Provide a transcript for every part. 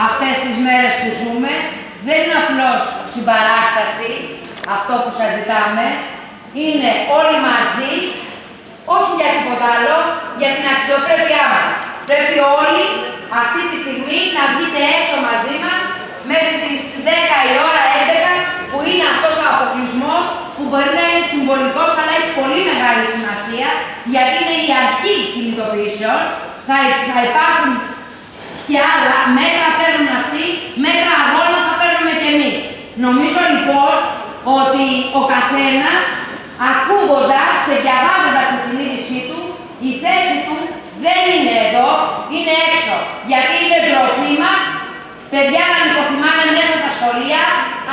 αυτές τις μέρες που ζούμε. Δεν είναι απλώς συμπαράσταση αυτό που σας ζητάμε. Είναι όλοι μαζί, όχι για τίποτα άλλο, για την αξιοπρέπειά μας. Πρέπει όλοι αυτή τη στιγμή να βγείτε έξω μαζί μας μέχρι τις 10 η ώρα, 11, που είναι αυτός ο αποκλεισμός που μπορεί να είναι συμβολικός, αλλά έχει πολύ μεγάλη σημασία, γιατί είναι η αρχή κινητοποιήσεων. Θα υπάρχουν και άλλα μέτρα παίρνουν αυτοί, μέτρα αγώνα θα παίρνουμε κι εμείς. Νομίζω λοιπόν ότι ο καθένας, ακούγοντας και διαβάζοντας τη συνείδησή του, η θέση του δεν είναι εδώ, είναι έξω. Γιατί είναι τροφίμα, παιδιά να νοικοκυμάνε μέσα στα σχολεία,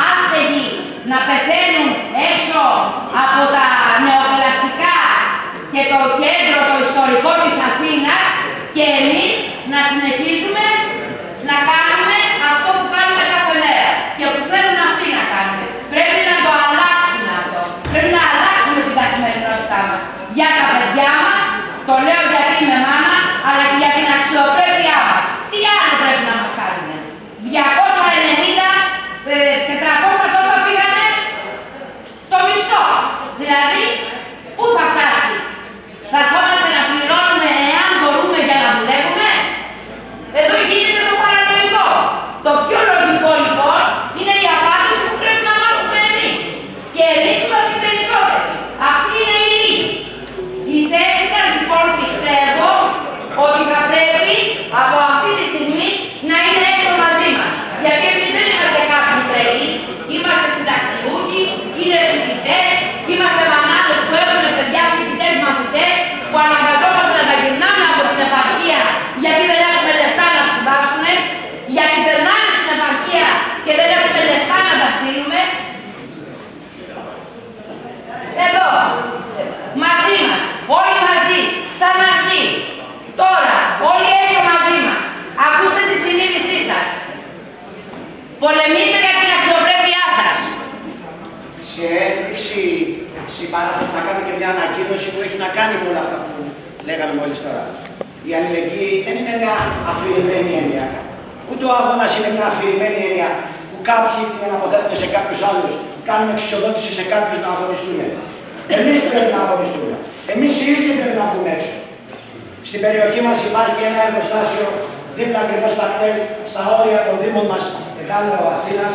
άστεγοι να πεθαίνουν έξω από τα νεοπλαστικά και το κέντρο, το ιστορικό της Αθήνας, και εμείς να συνεχίζουμε να κάνουμε αυτό που κάνουμε κάθε μέρα και που θέλουν αυτοί να κάνουμε. Πρέπει να το αλλάξουμε αυτό. Πρέπει να αλλάξουμε την καθημερινότητά μας. Για τα παιδιά μας, το λέω γιατί είμαι μάνα, αλλά και για την αξιοπρέπειά μας. Τι άλλο πρέπει να μας κάνουμε? 290, 400 τώρα πήγανε στο μισθό. Δηλαδή, πού θα φτάσει? Θα ερχόμαστε να πληρώνουμε εάν μπορούμε για να δουλεύουμε? Εδώ γίνεται το παρανοϊκό. Το πιο λογικό λοιπόν είναι η απάντηση που πρέπει να μάθουμε εμείς. Και εμείς είμαστε οι περισσότεροι. Αυτή είναι η λύση. Η θέση σας λοιπόν πιστεύω ότι θα πρέπει από αυτή τη στιγμή να είναι έξω μαζί μας. Γιατί εμείς δεν είμαστε κάποιοι τρελοί, είμαστε συνταξιούχοι, είναι φοιτητές, είμαστε μανάδες που έχουν παιδιά φοιτητές μαθητές που αναγκαζόμαστε να τα γυρνάμε από την επαρχία γιατί δεν έχουμε λεφτά να σπουδάσουν, γιατί περνάνε στην επαρχία και δεν έχουμε λεφτά να τα στείλουμε. Εδώ, μαζί μας, όλοι μαζί, σαν αρχή. Τώρα, όλοι έξω μαζί μας. Ακούστε τη συνείδησή σας. Πολεμήστε για την αξιοπρέπειά σας. Σε έκπληξη συμπαράσταση να κάνω και μια ανακοίνωση που έχει να κάνει με όλα αυτά που λέγαμε μόλις τώρα. Η αλληλεγγύη δεν είναι μια αφηρημένη έννοια. Ούτε ο αγώνας είναι μια αφηρημένη έννοια που κάποιοι την αποθέτουν σε κάποιους άλλους, κάνουν εξισοδότηση σε κάποιους να αγωνιστούν. Εμείς πρέπει να αγωνιστούμε. Εμείς οι ίδιοι πρέπει να βγούμε έξω. Στην περιοχή μας υπάρχει ένα εργοστάσιο δίπλα ακριβώς στα όρια των Δήμων μας, Εκάλαρο Αθήνας.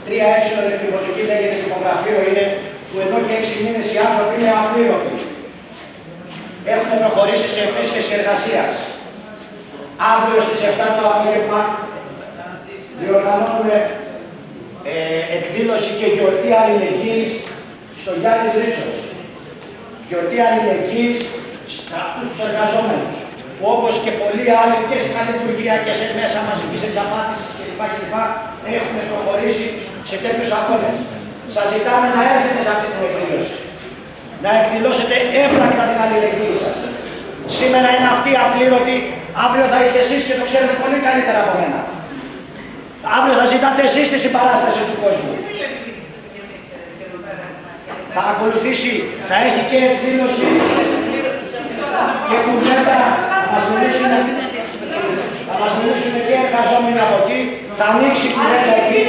3 έξω ηλεκτροδοτική λέγεται τυπογραφείο είναι, που εδώ και 6 μήνες οι άνθρωποι είναι απλήρωτοι. Έχουν προχωρήσει σε επίσκεψη εργασίας. Αύριο στις 7 το απόγευμα διοργανώνουμε εκδήλωση και γιορτή αλληλεγγύης στο Γιάννη Ρίτσος. Γιορτή αλληλεγγύης σε αυτούς τους εργαζόμενους, που όπως και πολλοί άλλοι και στην λειτουργία και σε μέσα μαζικής εξαπάτησης κλπ. Έχουμε προχωρήσει σε τέτοιους αγώνες. Σας ζητάμε να έρθετε σε αυτή την εκδήλωση. Να εκδηλώσετε έμπρακτα την αλληλεγγύη σας. Σήμερα είναι αυτοί απλήρωτοι, αύριο θα είστε εσείς και το ξέρετε πολύ καλύτερα από μένα. Αύριο θα ζητάτε εσείς τη συμπαράσταση του κόσμου. Θα ακολουθήσει, θα έχει και εκδήλωση και κουβέντα, θα μας μιλήσουν και εργαζόμενοι από εκεί, θα ανοίξει κουβέντα εκεί.